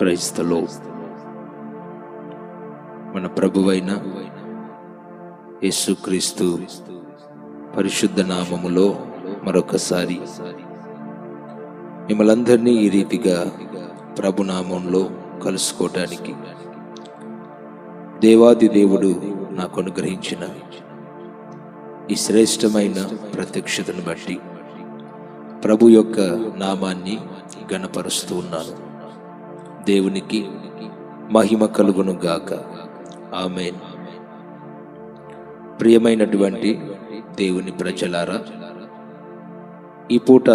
Praise the lord. మన ప్రభువైన యేసుక్రీస్తు పరిశుద్ధ నామములో మరొకసారి మిమ్మల్ందరినీ ఈ రీతిగా ప్రభునామంలో కలుసుకోవటానికి దేవాది దేవుడు నాకు అనుగ్రహించిన ఈ శ్రేష్టమైన ప్రత్యక్షతను బట్టి ప్రభు యొక్క నామాన్ని ఘనపరుస్తూ ఉన్నాను. దేవునికి మహిమ కలుగును గాక. ఆమేన్. ప్రియమైనటువంటి దేవుని ప్రజలారా, ఈ పూట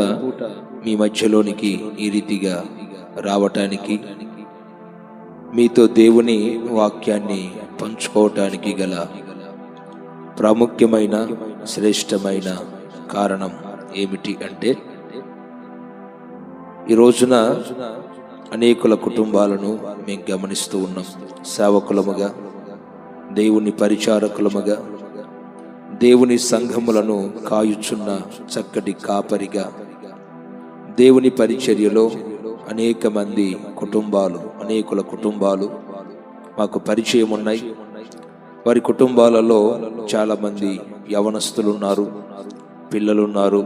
మీ మధ్యలోనికి ఈ రీతిగా రావటానికి, మీతో దేవుని వాక్యాన్ని పంచుకోవటానికి గల ప్రాముఖ్యమైన శ్రేష్టమైన కారణం ఏమిటి అంటే, ఈ రోజున అనేకుల కుటుంబాలను మేము గమనిస్తూ ఉన్నాం. సేవకులముగా, దేవుని పరిచారకులముగా, దేవుని సంఘములను కాయుచున్న చక్కటి కాపరిగా, దేవుని పరిచర్యలో అనేక మంది కుటుంబాలు, అనేకుల కుటుంబాలు మాకు పరిచయం ఉన్నాయి. వారి కుటుంబాలలో చాలామంది యవనస్తులు ఉన్నారు, పిల్లలున్నారు,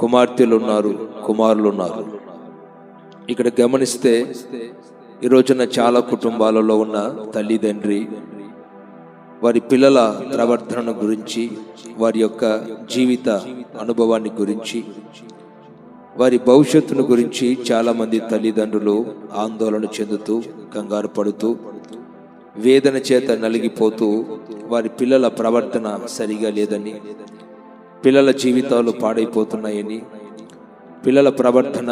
కుమార్తెలు ఉన్నారు, కుమారులు ఉన్నారు. ఇక్కడ గమనిస్తే ఈ రోజున చాలా కుటుంబాలలో ఉన్న తల్లిదండ్రి వారి పిల్లల ప్రవర్తన గురించి, వారి యొక్క జీవిత అనుభవాన్ని గురించి, వారి భవిష్యత్తును గురించి చాలామంది తల్లిదండ్రులు ఆందోళన చెందుతూ, కంగారు పడుతూ, వేదన చేత నలిగిపోతూ, వారి పిల్లల ప్రవర్తన సరిగా లేదని, పిల్లల జీవితాలు పాడైపోతున్నాయని, పిల్లల ప్రవర్తన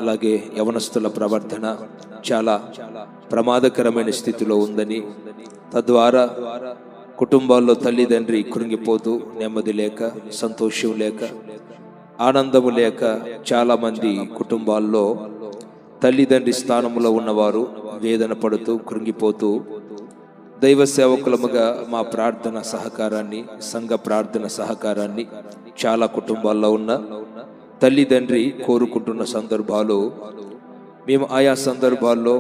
అలాగే యవనస్తుల ప్రవర్తన చాలా ప్రమాదకరమైన స్థితిలో ఉందని, తద్వారా కుటుంబాల్లో తల్లిదండ్రి కృంగిపోతూ, నెమ్మది లేక, సంతోషం లేక, ఆనందము లేక, చాలామంది కుటుంబాల్లో తల్లిదండ్రి స్థానంలో ఉన్నవారు వేదన పడుతూ, కృంగిపోతూ, దైవ సేవకులముగా మా ప్రార్థన సహకారాన్ని, సంఘ ప్రార్థన సహకారాన్ని చాలా కుటుంబాల్లో ఉన్న తల్లిదండ్రి కోరుకుంటున్న సందర్భాలు, మేము ఆయా సందర్భాల్లో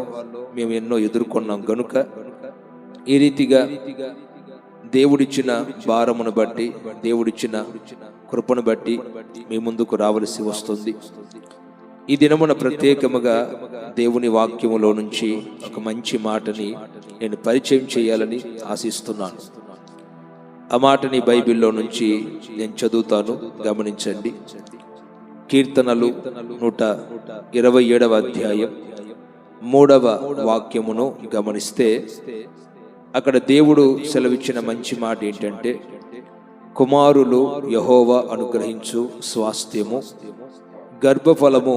మేము ఎన్నో ఎదుర్కొన్నాం గనుక ఈ రీతిగా దేవుడిచ్చిన భారమును బట్టి, దేవుడిచ్చిన కృపను బట్టి మీ ముందుకు రావలసి వస్తుంది. ఈ దినమున ప్రత్యేకముగా దేవుని వాక్యములో నుంచి ఒక మంచి మాటని నేను పరిచయం చేయాలని ఆశిస్తున్నాను. ఆ మాటని బైబిల్లో నుంచి నేను చదువుతాను, గమనించండి. కీర్తనలు 127వ అధ్యాయం 3వ వాక్యమును గమనిస్తే అక్కడ దేవుడు సెలవిచ్చిన మంచి మాట ఏంటంటే, కుమారులు యెహోవా అనుగ్రహించు స్వాస్థ్యము, గర్భఫలము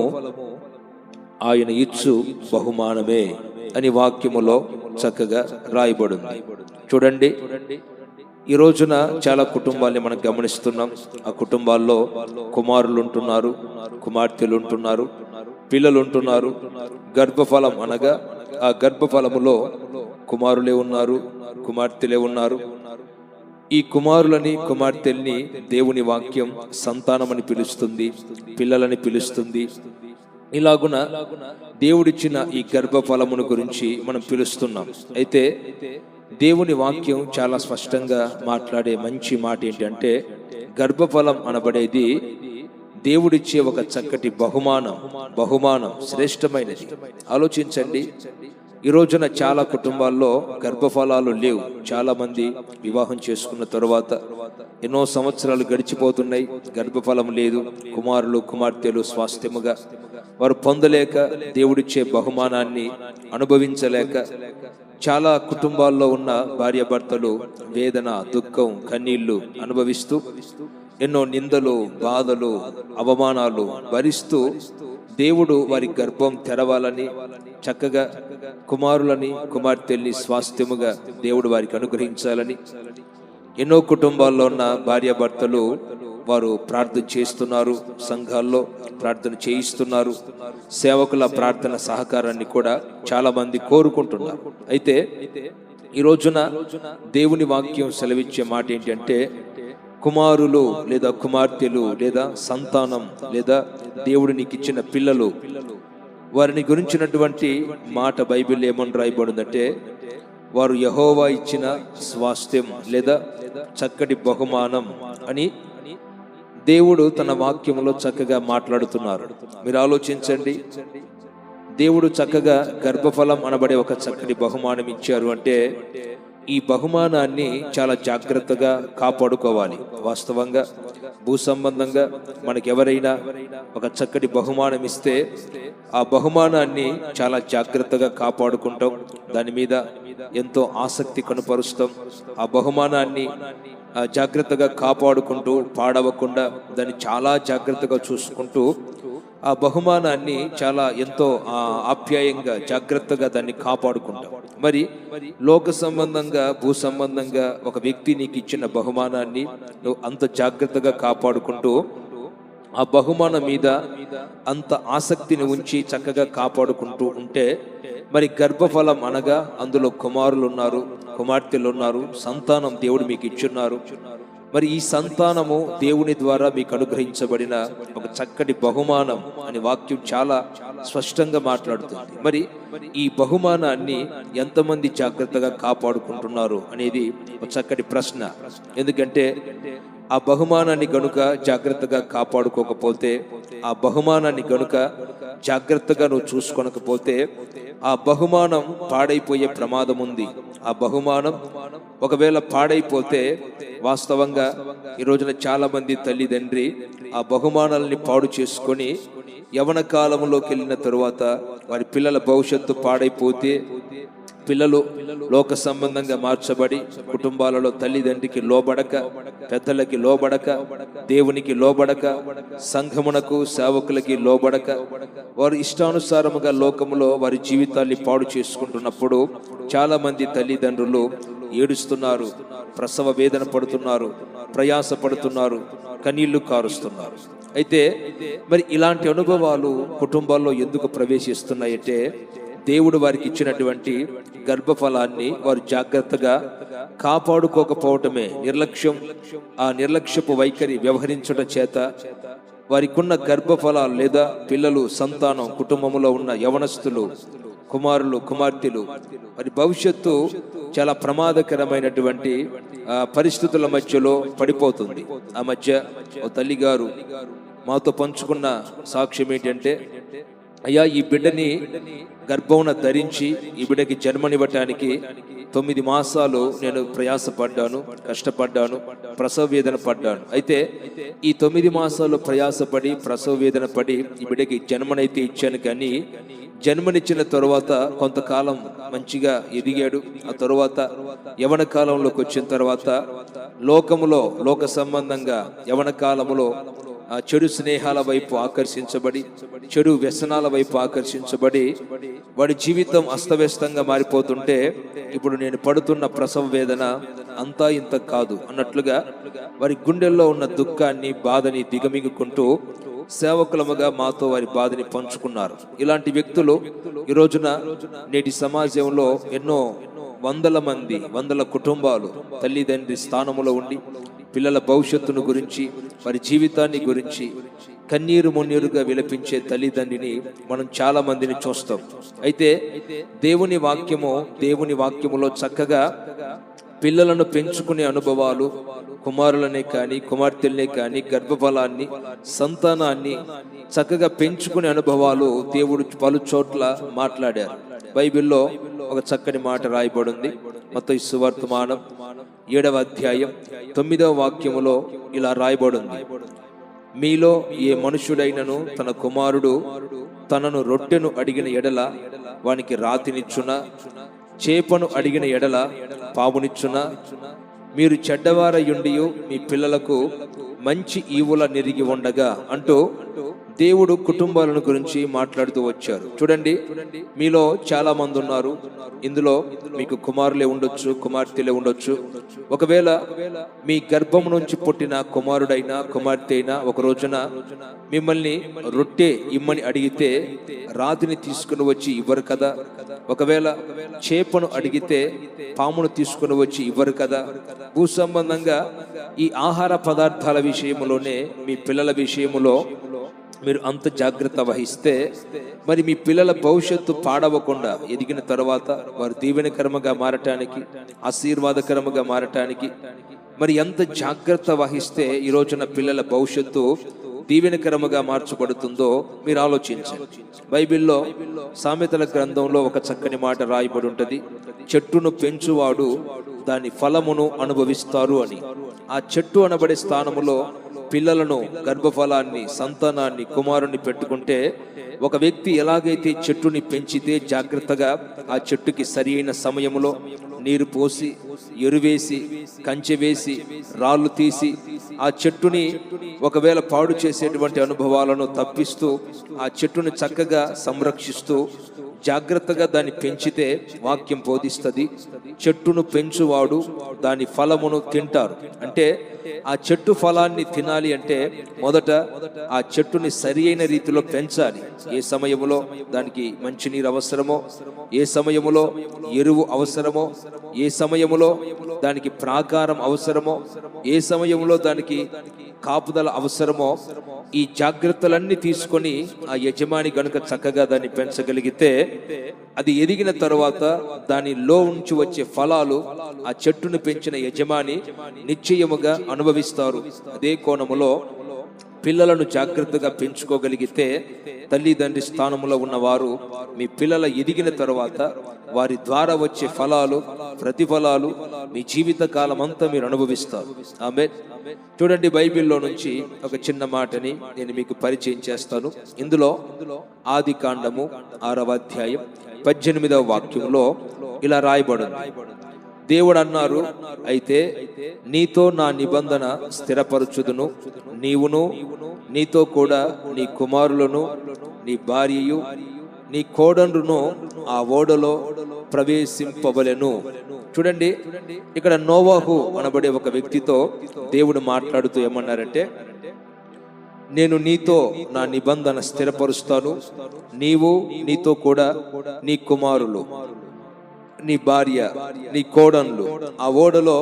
ఆయన ఇచ్చు బహుమానమే అని వాక్యములో చక్కగా రాయబడింది. చూడండి, ఈ రోజున చాలా కుటుంబాల్ని మనం గమనిస్తున్నాం. ఆ కుటుంబాల్లో కుమారులు ఉంటున్నారు, కుమార్తెలు ఉంటున్నారు, పిల్లలు ఉంటున్నారు. గర్భఫలం అనగా ఆ గర్భఫలములో కుమారులే ఉన్నారు, కుమార్తెలే ఉన్నారు. ఈ కుమారులని, కుమార్తెల్ని దేవుని వాక్యం సంతానమని పిలుస్తుంది, పిల్లలని పిలుస్తుంది. ఇలాగున దేవుడిచ్చిన ఈ గర్భఫలమును గురించి మనం పిలుస్తున్నాం. అయితే దేవుని వాక్యం చాలా స్పష్టంగా మాట్లాడే మంచి మాట ఏంటంటే, గర్భఫలం అనబడేది దేవుడిచ్చే ఒక చక్కటి బహుమానం, శ్రేష్టమైనది. ఆలోచించండి, ఈ రోజున చాలా కుటుంబాల్లో గర్భఫలాలు లేవు. చాలా మంది వివాహం చేసుకున్న తరువాత ఎన్నో సంవత్సరాలు గడిచిపోతున్నాయి, గర్భఫలం లేదు. కుమారులు, కుమార్తెలు స్వాస్థ్యముగా వారు పొందలేక, దేవుడిచ్చే బహుమానాన్ని అనుభవించలేక, చాలా కుటుంబాల్లో ఉన్న భార్యాభర్తలు వేదన, దుఃఖం, కన్నీళ్లు అనుభవిస్తూ, ఎన్నో నిందలు, బాధలు, అవమానాలు భరిస్తూ, దేవుడు వారి గర్భం తెరవాలని, చక్కగా కుమారులని, కుమార్తెల్ని స్వాస్థ్యముగా దేవుడు వారికి అనుగ్రహించాలని ఎన్నో కుటుంబాల్లో ఉన్న భార్యాభర్తలు వారు ప్రార్థన చేస్తున్నారు, సంఘాల్లో ప్రార్థన చేయిస్తున్నారు. సేవకుల ప్రార్థన సహకారాన్ని కూడా చాలా మంది కోరుకుంటున్నారు. అయితే ఈ రోజున దేవుని వాక్యం సెలవిచ్చే మాట ఏంటంటే, కుమారులు లేదా కుమార్తెలు లేదా సంతానం లేదా దేవుడు నీకు ఇచ్చిన పిల్లలు వారిని గురించినటువంటి మాట బైబిల్ ఏమని రాయబడిందంటే, వారు యెహోవా ఇచ్చిన స్వాస్థ్యం లేదా చక్కటి బహుమానం అని దేవుడు తన వాక్యంలో చక్కగా మాట్లాడుతున్నారు. మీరు ఆలోచించండి, దేవుడు చక్కగా గర్భఫలం అనబడే ఒక చక్కటి బహుమానం ఇచ్చారు అంటే ఈ బహుమానాన్ని చాలా జాగ్రత్తగా కాపాడుకోవాలి. వాస్తవంగా భూ సంబంధంగా మనకెవరైనా ఒక చక్కటి బహుమానం ఇస్తే ఆ బహుమానాన్ని చాలా జాగ్రత్తగా కాపాడుకుంటాం, దాని మీద ఎంతో ఆసక్తి కనపరుస్తాం. ఆ బహుమానాన్ని జాగ్రత్తగా కాపాడుకుంటూ పాడవకుండా దాన్ని చాలా జాగ్రత్తగా చూసుకుంటూ ఆ బహుమానాన్ని చాలా ఎంతో ఆప్యాయంగా జాగ్రత్తగా దాన్ని కాపాడుకుంటాం. మరి లోక సంబంధంగా భూ సంబంధంగా ఒక వ్యక్తి నీకు ఇచ్చిన బహుమానాన్ని నువ్వు అంత జాగ్రత్తగా కాపాడుకుంటూ ఆ బహుమానం మీద అంత ఆసక్తిని ఉంచి చక్కగా కాపాడుకుంటూ ఉంటే మరి గర్భఫలం అనగా అందులో కుమారులు ఉన్నారు, కుమార్తెలు ఉన్నారు, సంతానం దేవుడు మీకు ఇచ్చున్నారు. మరి ఈ సంతానము దేవుని ద్వారా మీకు అనుగ్రహించబడిన ఒక చక్కటి బహుమానం అని వాక్యం చాలా స్పష్టంగా మాట్లాడుతుంది. మరి ఈ బహుమానాన్ని ఎంతమంది జాగ్రత్తగా కాపాడుకుంటున్నారు అనేది ఒక చక్కటి ప్రశ్న. ఎందుకంటే ఆ బహుమానాన్ని గనుక జాగ్రత్తగా కాపాడుకోకపోతే, ఆ బహుమానాన్ని గనుక జాగ్రత్తగా నువ్వు చూసుకొనకపోతే ఆ బహుమానం పాడైపోయే ప్రమాదం ఉంది. ఆ బహుమానం ఒకవేళ పాడైపోతే వాస్తవంగా ఈ రోజున చాలా మంది తల్లిదండ్రి ఆ బహుమానాలని పాడు చేసుకొని యవన కాలంలోకి వెళ్ళిన తరువాత వారి పిల్లల భవిష్యత్తు పాడైపోతే పిల్లలు లోక సంబంధంగా మార్చబడి కుటుంబాలలో తల్లిదండ్రికి లోబడక, పెద్దలకి లోబడక, దేవునికి లోబడక, సంఘమునకు సేవకులకి లోబడక వారు ఇష్టానుసారముగా లోకములో వారి జీవితాన్ని పాడు చేసుకుంటున్నప్పుడు చాలా మంది తల్లిదండ్రులు ఏడుస్తున్నారు, ప్రసవ వేదన పడుతున్నారు, ప్రయాస పడుతున్నారు, కన్నీళ్లు కారుస్తున్నారు. అయితే మరి ఇలాంటి అనుభవాలు కుటుంబాల్లో ఎందుకు ప్రవేశిస్తున్నాయంటే దేవుడు వారికి ఇచ్చినటువంటి గర్భఫలాన్ని వారు జాగ్రత్తగా కాపాడుకోకపోవటమే, ఆ నిర్లక్ష్యపు వైఖరి వ్యవహరించడం చేత వారికి ఉన్న గర్భఫలాలు లేదా పిల్లలు, సంతానం, కుటుంబంలో ఉన్న యవనస్తులు, కుమారులు, కుమార్తెలు మరి భవిష్యత్తు చాలా ప్రమాదకరమైనటువంటి పరిస్థితుల మధ్యలో పడిపోతుంది. ఆ మధ్య ఓ తల్లిగారు మాతో పంచుకున్న సాక్ష్యం ఏంటంటే, అయ్యా ఈ బిడ్డని గర్భమున ధరించి ఈ బిడ్డకి జన్మనివ్వటానికి 9 మాసాలు నేను ప్రయాసపడ్డాను, కష్టపడ్డాను, ప్రసవ వేదన పడ్డాను. అయితే ఈ 9 మాసాలు ప్రయాసపడి ప్రసవ వేదన పడి ఈ బిడ్డకి జన్మనైతే ఇచ్చాను, కానీ జన్మనిచ్చిన తరువాత కొంతకాలం మంచిగా ఎదిగాడు. ఆ తరువాత యవన కాలంలోకి వచ్చిన తర్వాత లోకములో లోక సంబంధంగా యవన కాలములో చెడు స్నేహాల వైపు ఆకర్షించబడి, చెడు వ్యసనాల వైపు ఆకర్షించబడి వాడి జీవితం అస్తవ్యస్తంగా మారిపోతుంటే ఇప్పుడు నేను పడుతున్న ప్రసవ వేదన అంతా ఇంత కాదు అన్నట్లుగా వారి గుండెల్లో ఉన్న దుఃఖాన్ని, బాధని దిగమిగుకుంటూ సేవకులముగా మాతో వారి బాధని పంచుకున్నారు. ఇలాంటి వ్యక్తులు ఈ రోజున నేటి సమాజంలో ఎన్నో వందల మంది, వందల కుటుంబాలు తల్లిదండ్రి స్థానములో ఉండి పిల్లల భవిష్యత్తును గురించి, వారి జీవితాన్ని గురించి కన్నీరు మున్నీరుగా విలపించే తల్లిదండ్రిని మనం చాలా మందిని చూస్తాం. అయితే దేవుని వాక్యములో చక్కగా పిల్లలను పెంచుకునే అనుభవాలు, కుమారులనే కానీ కుమార్తెలనే కానీ గర్భఫలాన్ని, సంతానాన్ని చక్కగా పెంచుకునే అనుభవాలు దేవుడు పలు చోట్ల మాట్లాడారు. బైబిల్లో ఒక చక్కని మాట రాయబడింది. మత్తయి సువార్తమానం 7వ అధ్యాయం 9వ వాక్యములో ఇలా రాయబడింది, మీలో ఏ మనుషుడైనను తన కుమారుడు తనను రొట్టెను అడిగిన ఎడల వానికి రాతినిచ్చునా, చేపను అడిగిన ఎడల పావునిచ్చునా? మీరు చెడ్డవారయుండియు మీ పిల్లలకు మంచి ఈవుల నెరిగి ఉండగా అంటూ దేవుడు కుటుంబాలను గురించి మాట్లాడుతూ వచ్చారు. చూడండి, మీలో చాలా మంది ఉన్నారు, ఇందులో మీకు కుమారులే ఉండొచ్చు, కుమార్తెలే ఉండొచ్చు. ఒకవేళ మీ గర్భం నుంచి పుట్టిన కుమారుడైనా కుమార్తె అయినా ఒక రోజున మిమ్మల్ని రొట్టె ఇమ్మని అడిగితే రాతిని తీసుకుని వచ్చి ఇవ్వరు కదా. ఒకవేళ చేపను అడిగితే పామును తీసుకుని వచ్చి ఇవ్వరు కదా. భూ సంబంధంగా ఈ ఆహార పదార్థాల విషయంలోనే మీ పిల్లల విషయంలో మీరు అంత జాగ్రత్త వహిస్తే మరి మీ పిల్లల భవిష్యత్తు పాడవకుండా ఎదిగిన తర్వాత వారు దీవెనకరముగా మారటానికి, ఆశీర్వాదకరముగా మారటానికి మరి ఎంత జాగ్రత్త వహిస్తే ఈ రోజున పిల్లల భవిష్యత్తు దీవెనకరముగా మార్చబడుతుందో మీరు ఆలోచించండి. బైబిల్లో సామెతల గ్రంథంలో ఒక చక్కని మాట రాయబడి ఉంటుంది, చెట్టును పెంచువాడు దాని ఫలమును అనుభవిస్తారు అని. ఆ చెట్టు అనబడే స్థానములో పిల్లలను, గర్భఫలాన్ని, సంతానాన్ని, కుమారుని పెట్టుకుంటే ఒక వ్యక్తి ఎలాగైతే చెట్టుని పెంచితే జాగ్రత్తగా ఆ చెట్టుకి సరి అయిన సమయంలో నీరు పోసి, ఎరువేసి, కంచె వేసి, రాళ్ళు తీసి ఆ చెట్టుని ఒకవేళ పాడు చేసేటువంటి అనుభవాలను తప్పిస్తూ ఆ చెట్టుని చక్కగా సంరక్షిస్తూ జాగ్రత్తగా దాన్ని పెంచితే వాక్యం బోధిస్తుంది, చెట్టును పెంచువాడు దాని ఫలమును తింటారు. అంటే ఆ చెట్టు ఫలాన్ని తినాలి అంటే మొదట ఆ చెట్టుని సరి అయిన రీతిలో పెంచాలి. ఏ సమయంలో దానికి మంచినీరు అవసరమో, ఏ సమయంలో ఎరువు అవసరమో, ఏ సమయంలో దానికి ప్రాకారం అవసరమో, ఏ సమయంలో దానికి కాపుదల అవసరమో, ఈ జాగ్రత్తలన్నీ తీసుకొని ఆ యజమాని గనుక చక్కగా దాన్ని పెంచగలిగితే అది ఎదిగిన తర్వాత దానిలో నుంచి వచ్చే ఫలాలు ఆ చెట్టును పెంచిన యజమాని నిశ్చయముగా అనుభవిస్తారు. అదే కోణములో పిల్లలను జాగ్రత్తగా పెంచుకోగలిగితే తల్లిదండ్రి స్థానంలో ఉన్నవారు మీ పిల్లల ఎదిగిన తర్వాత వారి ద్వారా వచ్చే ఫలాలు, ప్రతిఫలాలు మీ జీవిత కాలం అంతా మీరు అనుభవిస్తారు. ఆమేన్. చూడండి, బైబిల్లో నుంచి ఒక చిన్న మాటని నేను మీకు పరిచయం చేస్తాను. ఇందులో ఆది కాండము 6వ అధ్యాయం 18వ వాక్యంలో ఇలా రాయబడింది, దేవుడు అన్నారు, అయితే నీతో నా నిబంధన స్థిరపరచుదును, నీవును నీతో కూడా నీ కుమారులను, నీ భార్యయు, నీ కోడనును ఆ ఓడలో ప్రవేశింపవలెను. చూడండి, ఇక్కడ నోవాహు అనబడే ఒక వ్యక్తితో దేవుడు మాట్లాడుతూ ఏమన్నారంటే, నేను నీతో నా నిబంధన స్థిరపరుస్తాను, నీవు నీతో కూడా నీ కుమారులు, నీ భార్య, నీ కోడన్లు ఆ ఓడలో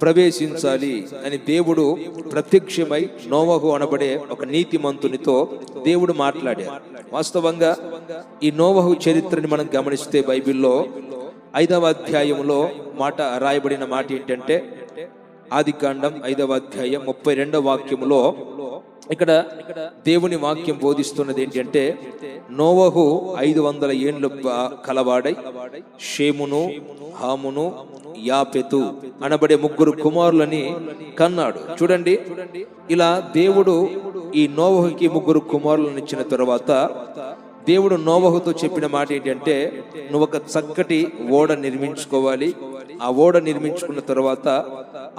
ప్రవేశించాలి అని దేవుడు ప్రత్యక్షమై నోవహు అనబడే ఒక నీతిమంతునితో దేవుడు మాట్లాడారు. వాస్తవంగా ఈ నోవహు చరిత్రని మనం గమనిస్తే బైబిల్లో 5వ అధ్యాయంలో మాట రాయబడిన మాట ఏంటంటే, ఆది కాండం 5వ అధ్యాయం 32వ వాక్యములో ఇక్కడ దేవుని వాక్యం బోధిస్తున్నది ఏంటంటే, నోవహు 500 ఏండ్లు కలవాడై షేమును, హామును, యాపెతు అనబడే 3 కుమారులని కన్నాడు. చూడండి, ఇలా దేవుడు ఈ నోవహుకి 3 కుమారులను ఇచ్చిన తర్వాత దేవుడు నోవహుతో చెప్పిన మాట ఏంటంటే, నువ్వు ఒక చక్కటి ఓడ నిర్మించుకోవాలి. ఆ ఓడ నిర్మించుకున్న తర్వాత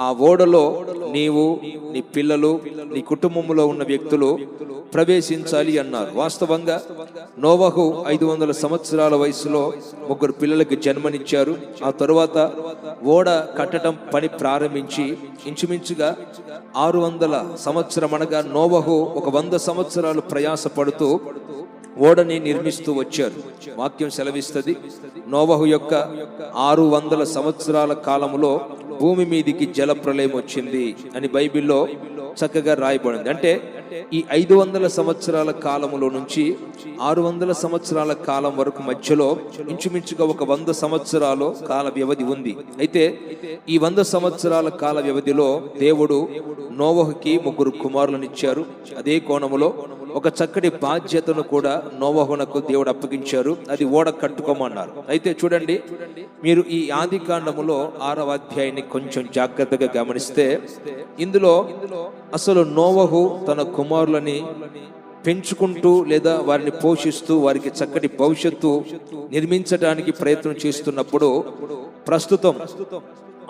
ఆ ఓడలో నీవు, నీ పిల్లలు, నీ కుటుంబంలో ఉన్న వ్యక్తులు ప్రవేశించాలి అన్నారు. వాస్తవంగా నోవహు 500 సంవత్సరాల వయసులో 3 పిల్లలకు జన్మనిచ్చారు. ఆ తరువాత ఓడ కట్టడం పని ప్రారంభించి ఇంచుమించుగా 600 సంవత్సరం అనగా నోవహు ఒక 100 సంవత్సరాలు ప్రయాసపడుతూ ఓడని నిర్మిస్తూ వచ్చారు. వాక్యం సెలవిస్తుంది, నోవహు యొక్క 600 సంవత్సరాల కాలంలో భూమి మీదికి జల ప్రళయం వచ్చింది అని బైబిల్లో చక్కగా రాయబడింది. అంటే ఈ 500 సంవత్సరాల కాలములో నుంచి 600 సంవత్సరాల కాలం వరకు మధ్యలో ఇంచుమించుగా ఒక 100 సంవత్సరాలు కాల వ్యవధి ఉంది. అయితే ఈ 100 సంవత్సరాల కాల వ్యవధిలో దేవుడు నోవహుకి 3 కుమారులను ఇచ్చారు. అదే కోణములో ఒక చక్కటి బాధ్యతను కూడా నోవహునకు దేవుడు అప్పగించారు, అది ఓడ కట్టుకోమన్నారు. అయితే చూడండి, మీరు ఈ ఆది కాండములో 6వ అధ్యాయాన్ని కొంచెం జాగ్రత్తగా గమనిస్తే ఇందులో అసలు నోవహు తన కుమారులని పెంచుకుంటూ లేదా వారిని పోషిస్తూ వారికి చక్కటి భవిష్యత్తు నిర్మించడానికి ప్రయత్నం చేస్తున్నప్పుడు ప్రస్తుతం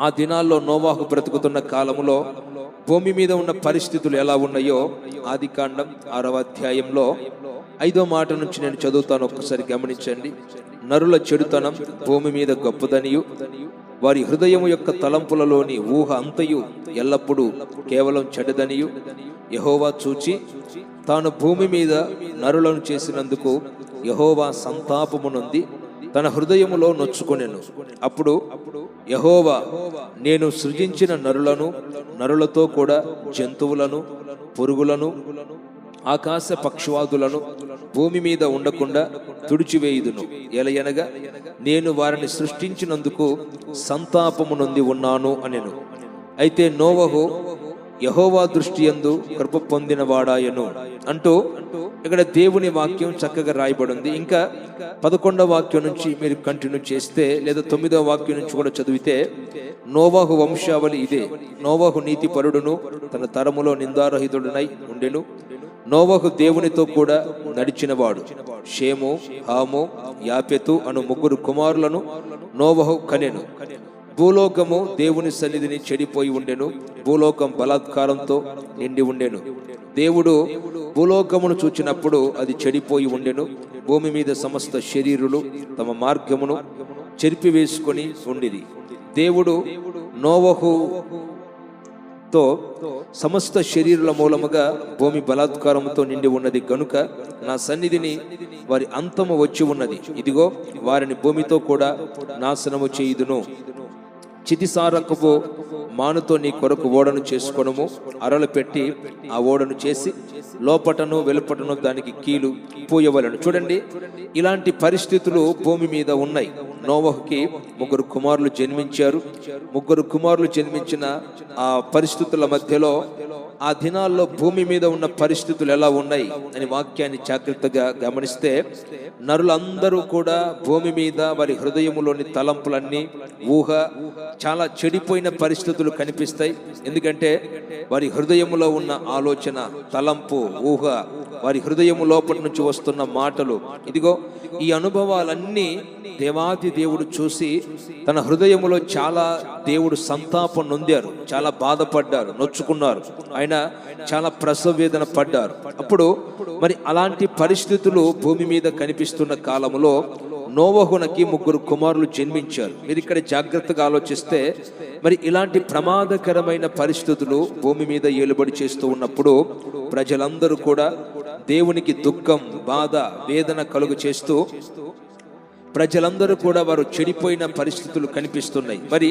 ఆ దినాల్లో నోవాహు బ్రతుకుతున్న కాలంలో భూమి మీద ఉన్న పరిస్థితులు ఎలా ఉన్నాయో ఆది కాండం 6వ అధ్యాయంలో 5వ మాట నుంచి నేను చదువుతాను, ఒక్కసారి గమనించండి. నరుల చెడుతనం భూమి మీద గొప్పదనియు, వారి హృదయం యొక్క తలంపులలోని ఊహ అంతయు ఎల్లప్పుడూ కేవలం చెడ్డదనియు యెహోవా చూచి తాను భూమి మీద నరులను చేసినందుకు యెహోవా సంతాపము నొంది తన హృదయములో నొచ్చుకొనెను. అప్పుడు యెహోవా, నేను సృజించిన నరులతో కూడా జంతువులను, పురుగులను, ఆకాశ పక్షవాదులను భూమి మీద ఉండకుండా తుడిచివేయుదును. ఎలయనగా నేను వారిని సృష్టించినందుకు సంతాపము నొంది ఉన్నాను అనెను. అయితే నోవహు యెహోవా దృష్టి యందు కృప పొందిన వాడాయను అంటూ ఇక్కడ దేవుని వాక్యం చక్కగా రాయబడింది. ఇంకా 11వ వాక్యం నుంచి మీరు కంటిన్యూ చేస్తే, లేదా 9వ వాక్యం నుంచి కూడా చదివితే, నోవహు వంశావళి ఇదే. నోవహు నీతిపరుడును తన తరములో నిందారహితుడునై ఉండెను. నోవహు దేవునితో కూడా నడిచినవాడు. షేము, హాము, యాపెతు అను 3 కుమారులను నోవహు కనెను. భూలోకము దేవుని సన్నిధిని చెడిపోయి ఉండెను. భూలోకం బలాత్కారంతో నిండి ఉండెను. దేవుడు భూలోకమును చూచినప్పుడు అది చెడిపోయి ఉండెను. భూమి మీద సమస్త శరీరులు తమ మార్గమును చెరిపివేసుకొని ఉండిరి. దేవుడు నోవహుతో సమస్త శరీరుల మూలముగా భూమి బలాత్కారముతో నిండి ఉన్నది గనుక నా సన్నిధిని వారి అంతము వచ్చి ఉన్నది. ఇదిగో వారిని భూమితో కూడా నాశనము చేయుదును. చితిసారకపు మానుతో నీ కొరకు ఓడను చేసుకొనుము. అరలు పెట్టి ఆ ఓడను చేసి లోపటను వెలుపటను దానికి కీలు పూయవలను. చూడండి, ఇలాంటి పరిస్థితులు భూమి మీద ఉన్నాయి. నోవహుకి 3 కుమారులు జన్మించారు. 3 కుమారులు జన్మించిన ఆ పరిస్థితుల మధ్యలో ఆ దినాల్లో భూమి మీద ఉన్న పరిస్థితులు ఎలా ఉన్నాయి అని వాక్యాన్ని జాగ్రత్తగా గమనిస్తే, నరులందరూ కూడా భూమి మీద వారి హృదయములోని తలంపులన్నీ ఊహ చాలా చెడిపోయిన పరిస్థితులు కనిపిస్తాయి. ఎందుకంటే వారి హృదయములో ఉన్న ఆలోచన, తలంపు, ఊహ, వారి హృదయము లోపటి నుంచి వస్తున్న మాటలు, ఇదిగో ఈ అనుభవాలన్నీ దేవాది దేవుడు చూసి తన హృదయములో చాలా దేవుడు సంతాపం నొందారు, చాలా బాధపడ్డారు, నొచ్చుకున్నారు. ఆయన చాలా ప్రసవ వేదన పడ్డారు. అప్పుడు మరి అలాంటి పరిస్థితులు భూమి మీద కనిపిస్తున్న కాలములో నోవహునకి 3 కుమారులు జన్మించారు. మీరు ఇక్కడ జాగ్రత్తగా ఆలోచిస్తే, మరి ఇలాంటి ప్రమాదకరమైన పరిస్థితులు భూమి మీద ఏలుబడి చేస్తూ ఉన్నప్పుడు ప్రజలందరూ కూడా దేవునికి దుఃఖం, బాధ, వేదన కలుగు చేస్తూ ప్రజలందరూ కూడా వారు చెడిపోయిన పరిస్థితులు కనిపిస్తున్నాయి. మరి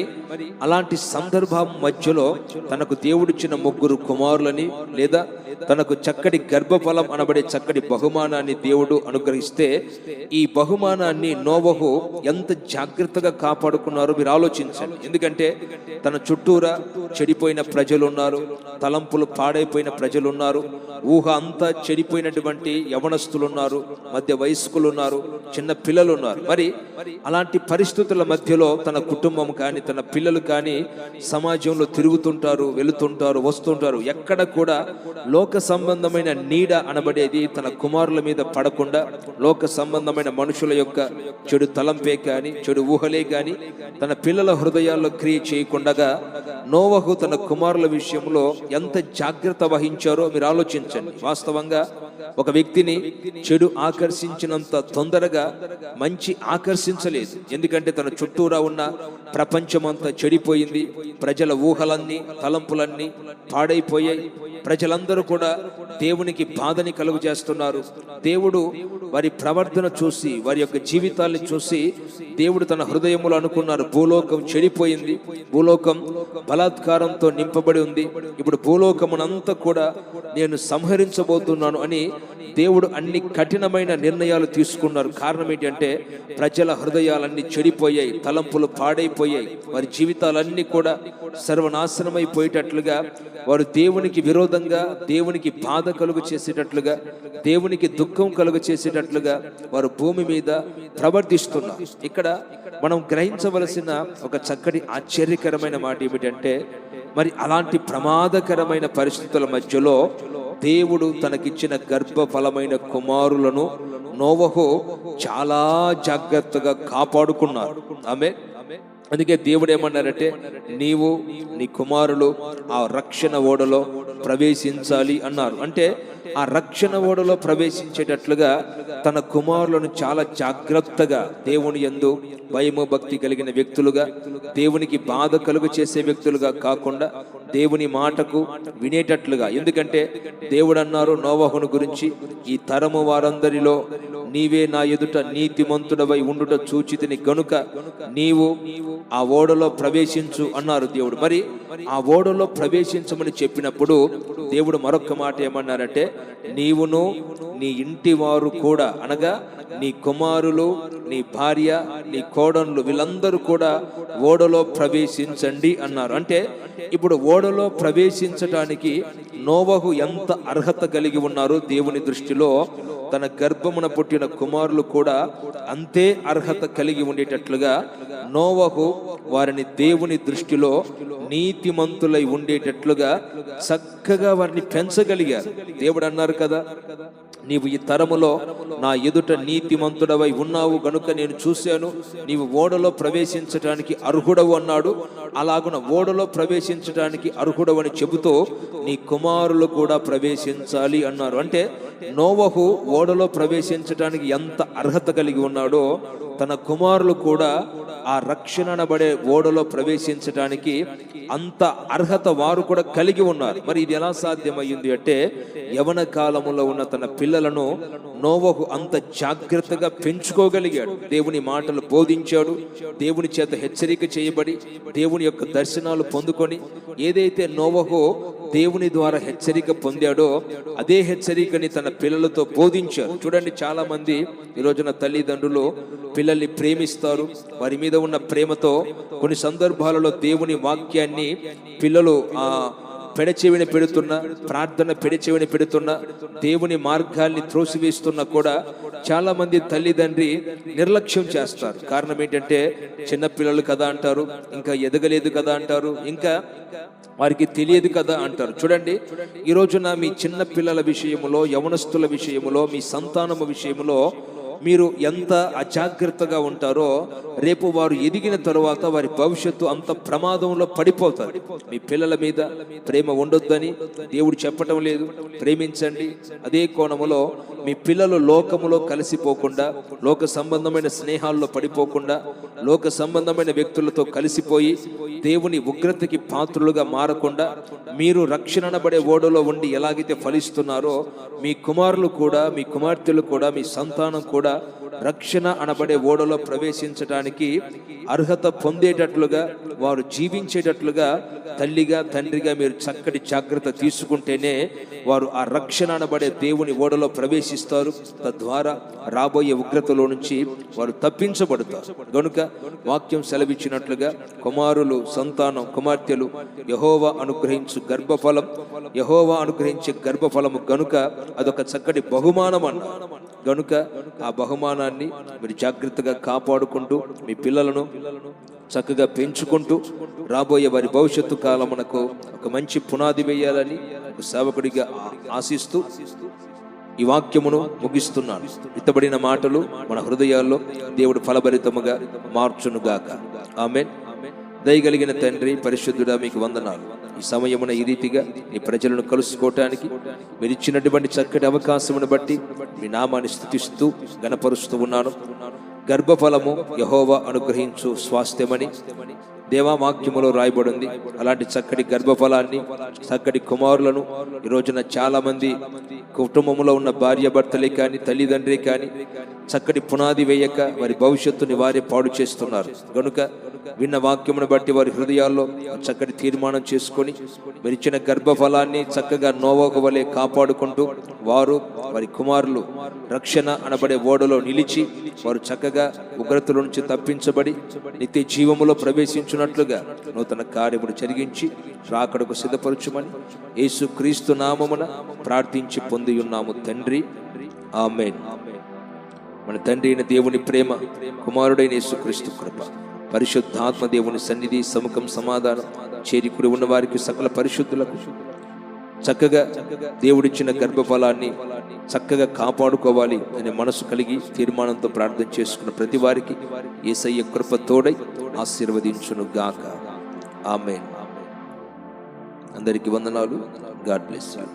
అలాంటి సందర్భం మధ్యలో తనకు దేవుడిచ్చిన 3 కుమారులని, లేదా తనకు చక్కటి గర్భఫలం అనబడే చక్కటి బహుమానాన్ని దేవుడు అనుగ్రహిస్తే, ఈ బహుమానాన్ని నోవహు ఎంత జాగ్రత్తగా కాపాడుకున్నారో మీరు ఆలోచించండి. ఎందుకంటే తన చుట్టూరా చెడిపోయిన ప్రజలు ఉన్నారు, తలంపులు పాడైపోయిన ప్రజలు ఉన్నారు, ఊహ అంతా చెడిపోయినటువంటి యవనస్తులు ఉన్నారు, మధ్య వయస్కులు ఉన్నారు, చిన్న పిల్లలు ఉన్నారు. మరి అలాంటి పరిస్థితుల మధ్యలో తన కుటుంబం కానీ తన పిల్లలు కానీ సమాజంలో తిరుగుతుంటారు, వెళుతుంటారు, వస్తుంటారు. ఎక్కడ కూడా లోక సంబంధమైన నీడ అనబడేది తన కుమారుల మీద పడకుండా, లోక సంబంధమైన మనుషుల యొక్క చెడు తలంపే కానీ చెడు ఊహలే కానీ తన పిల్లల హృదయాల్లో క్రియ చేయకుండా నోవహు తన కుమారుల విషయంలో ఎంత జాగ్రత్త వహించారో మీరు ఆలోచించండి. వాస్తవంగా ఒక వ్యక్తిని చెడు ఆకర్షించినంత తొందరగా మంచి ఆకర్షించలేదు. ఎందుకంటే తన చుట్టూరా ఉన్న ప్రపంచమంతా చెడిపోయింది. ప్రజల ఊహలన్నీ, తలంపులన్నీ పాడైపోయాయి. ప్రజలందరూ కూడా దేవునికి బాధని కలుగు చేస్తున్నారు. దేవుడు వారి ప్రవర్తన చూసి, వారి యొక్క జీవితాన్ని చూసి దేవుడు తన హృదయములో అనుకున్నారు, భూలోకం చెడిపోయింది, భూలోకం బలాత్కారంతో నింపబడి ఉంది, ఇప్పుడు భూలోకమునంతా కూడా నేను సంహరించబోతున్నాను అని దేవుడు అన్ని కఠినమైన నిర్ణయాలు తీసుకున్నారు. కారణం ఏంటంటే ప్రజల హృదయాలన్నీ చెడిపోయాయి, తలంపులు పాడైపోయాయి, వారి జీవితాలన్నీ కూడా సర్వనాశనమైపోయేటట్లుగా, వారు దేవునికి విరోధంగా, దేవునికి బాధ కలుగు చేసేటట్లుగా, దేవునికి దుఃఖం కలుగు చేసేటట్లుగా వారు భూమి మీద ప్రవర్తిస్తున్నారు. ఇక్కడ మనం గ్రహించవలసిన ఒక చక్కటి ఆశ్చర్యకరమైన మాట ఏమిటంటే, మరి అలాంటి ప్రమాదకరమైన పరిస్థితుల మధ్యలో దేవుడు తనకిచ్చిన గర్భఫలమైన కుమారులను నోవహు చాలా జాగ్రత్తగా కాపాడుకున్నారు. ఆమె అందుకే దేవుడు ఏమన్నారంటే, నీవు నీ కుమారులు ఆ రక్షణ ఓడలో ప్రవేశించాలి అన్నారు. అంటే ఆ రక్షణ ఓడలో ప్రవేశించేటట్లుగా తన కుమారులను చాలా జాగ్రత్తగా దేవుని యందు భయము భక్తి కలిగిన వ్యక్తులుగా, దేవునికి బాధ కలుగు చేసే వ్యక్తులుగా కాకుండా దేవుని మాటకు వినేటట్లుగా. ఎందుకంటే దేవుడు అన్నారు నోవహును గురించి, ఈ తరము వారందరిలో నీవే నా ఎదుట నీతిమంతుడవై ఉండుట చూచితిని గనుక నీవు ఆ ఓడలో ప్రవేశించు అన్నారు దేవుడు. మరి ఆ ఓడలో ప్రవేశించమని చెప్పినప్పుడు దేవుడు మరొక మాట ఏమన్నారంటే, నీవును నీ ఇంటి వారు కూడా, అనగా నీ కుమారులు, నీ భార్య, నీ కోడన్లు, వీళ్ళందరూ కూడా ఓడలో ప్రవేశించండి అన్నారు. అంటే ఇప్పుడు ఓడలో ప్రవేశించడానికి నోవహు ఎంత అర్హత కలిగి ఉన్నారు దేవుని దృష్టిలో, తన గర్భమున పుట్టిన కుమారులు కూడా అంతే అర్హత కలిగి ఉండేటట్లుగా నోవహు వారిని దేవుని దృష్టిలో నీతిమంతులై ఉండేటట్లుగా చక్కగా వారిని పెంచగలిగారు. దేవుడు అన్నారు కదా, నీవు ఈ తరములో నా ఎదుట నీతిమంతుడవై ఉన్నావు గనుక నేను చూశాను, నీవు ఓడలో ప్రవేశించడానికి అర్హుడవు అన్నాడు. అలాగున ఓడలో ప్రవేశించడానికి అర్హుడవని చెబుతూ నీ కుమారులు కూడా ప్రవేశించాలి అన్నారు. అంటే నోవహు ఓడలో ప్రవేశించడానికి ఎంత అర్హత కలిగి ఉన్నాడో, తన కుమారులు కూడా ఆ రక్షణ అనబడే ఓడలో ప్రవేశించడానికి అంత అర్హత వారు కూడా కలిగి ఉన్నారు. మరి ఇది ఎలా సాధ్యమయ్యింది అంటే, యవన కాలములో ఉన్న తన పిల్లలను నోవహు అంత జాగ్రత్తగా పెంచుకోగలిగాడు. దేవుని మాటలు బోధించాడు, దేవుని చేత హెచ్చరిక చేయబడి దేవుని యొక్క దర్శనాలు పొందుకొని ఏదైతే నోవహు దేవుని ద్వారా హెచ్చరిక పొందాడో అదే హెచ్చరికని తన పిల్లలతో బోధించారు. చూడండి, చాలా మంది ఈ రోజున తల్లిదండ్రులు పిల్లల్ని ప్రేమిస్తారు. వారి మీద ఉన్న ప్రేమతో కొన్ని సందర్భాలలో దేవుని వాక్యాన్ని పిల్లలు పెడచెవిని పెడుతున్నా, ప్రార్థన పెడచెవిని పెడుతున్నా, దేవుని మార్గాల్ని త్రోసివేస్తున్నా కూడా చాలా మంది తల్లిదండ్రి నిర్లక్ష్యం చేస్తారు. కారణం ఏంటంటే, చిన్నపిల్లలు కదా అంటారు, ఇంకా ఎదగలేదు కదా అంటారు, ఇంకా వారికి తెలియదు కదా అంటారు. చూడండి, ఈ రోజున మీ చిన్న పిల్లల విషయములో, యవనస్తుల విషయములో, మీ సంతానము విషయములో మీరు ఎంత అజాగ్రత్తగా ఉంటారో రేపు వారు ఎదిగిన తరువాత వారి భవిష్యత్తు అంత ప్రమాదంలో పడిపోతారు. మీ పిల్లల మీద ప్రేమ ఉండొద్దని దేవుడు చెప్పటం లేదు, ప్రేమించండి. అదే కోణములో మీ పిల్లలు లోకములో కలిసిపోకుండా, లోక సంబంధమైన స్నేహాల్లో పడిపోకుండా, లోక సంబంధమైన వ్యక్తులతో కలిసిపోయి దేవుని ఉగ్రతకి పాత్రులుగా మారకుండా మీరు రక్షణ అనబడే ఓడలో ఉండి ఎలాగైతే ఫలిస్తున్నారో మీ కుమారులు కూడా, మీ కుమార్తెలు కూడా, మీ సంతానం కూడా రక్షణ అనబడే ఓడలో ప్రవేశించడానికి అర్హత పొందేటట్లుగా, వారు జీవించేటట్లుగా తల్లిగా తండ్రిగా మీరు చక్కటి జాగ్రత్త తీసుకుంటేనే వారు ఆ రక్షణ అనబడే దేవుని ఓడలో ప్రవేశిస్తారు. తద్వారా రాబోయే ఉగ్రతలో నుంచి వారు తప్పించబడతారు. గనుక వాక్యం సెలవిచ్చినట్లుగా కుమారులు, సంతానం, కుమార్తెలు యెహోవా అనుగ్రహించు గర్భఫలం, యెహోవా అనుగ్రహించే గర్భఫలము గనుక అదొక చక్కటి బహుమానం అన్నారు. గనుక ఆ బహుమానాన్ని మీరు జాగ్రత్తగా కాపాడుకుంటూ మీ పిల్లలను చక్కగా పెంచుకుంటూ రాబోయే వారి భవిష్యత్తు కాలమునకు ఒక మంచి పునాది వేయాలని ఒక సేవకుడిగా ఆశిస్తూ ఈ వాక్యమును ముగిస్తున్నాను. ఇత్తబడిన మాటలు మన హృదయాల్లో దేవుడు ఫలభరితముగా మార్చునుగాక. ఆమేన్. దయగలిగిన తండ్రి, పరిశుద్ధుడా, మీకు వందనాలు. ఈ సమయమున ఈ రీతిగా నీ ప్రజలను కలుసుకోవటానికి మీరు ఇచ్చినటువంటి చక్కటి అవకాశమును బట్టి మీ నామాన్ని స్తుతిస్తూ గణపరుస్తూ ఉన్నాను. గర్భఫలము యెహోవా అనుగ్రహించు స్వాస్థ్యమని దేవావాక్యములో రాయబడింది. అలాంటి చక్కటి గర్భఫలాన్ని, చక్కటి కుమారులను ఈ రోజున చాలా మంది కుటుంబంలో ఉన్న భార్య భర్తలే కానీ, తల్లిదండ్రి కానీ చక్కటి పునాది వేయక వారి భవిష్యత్తుని వారే పాడు చేస్తున్నారు. గనుక విన్న వాక్యమును బట్టి వారి హృదయాల్లో చక్కటి తీర్మానం చేసుకొని మీరు ఇచ్చిన గర్భఫలాన్ని చక్కగా నోవహు వలె కాపాడుకుంటూ వారు, వారి కుమారులు రక్షణ అనబడే ఓడలో నిలిచి వారు చక్కగా ఉగ్రతల నుంచి తప్పించబడి నిత్య జీవములో ప్రవేశించున్నట్లుగా నూతన కార్యమును జరిగించి రాకడకు సిద్ధపరచుమని యేసు క్రీస్తు నామమున ప్రార్థించి పొంది ఉన్నాము తండ్రి. ఆమేన్. మన తండ్రి అయిన దేవుని ప్రేమ, కుమారుడైన యేసు క్రీస్తు కృప, పరిశుద్ధాత్మ దేవుని సన్నిధి, సముఖం, సమాధానం చేరికుడి ఉన్న వారికి సకల పరిశుద్ధులకు చక్కగా దేవుడిచ్చిన గర్భఫలాన్ని చక్కగా కాపాడుకోవాలి అనే మనసు కలిగి తీర్మానంతో ప్రార్థన చేసుకున్న ప్రతి వారికి యేసయ్య కృప తోడై ఆశీర్వదించును గాక. ఆమేన్. అందరికీ వందనాలు. God bless you.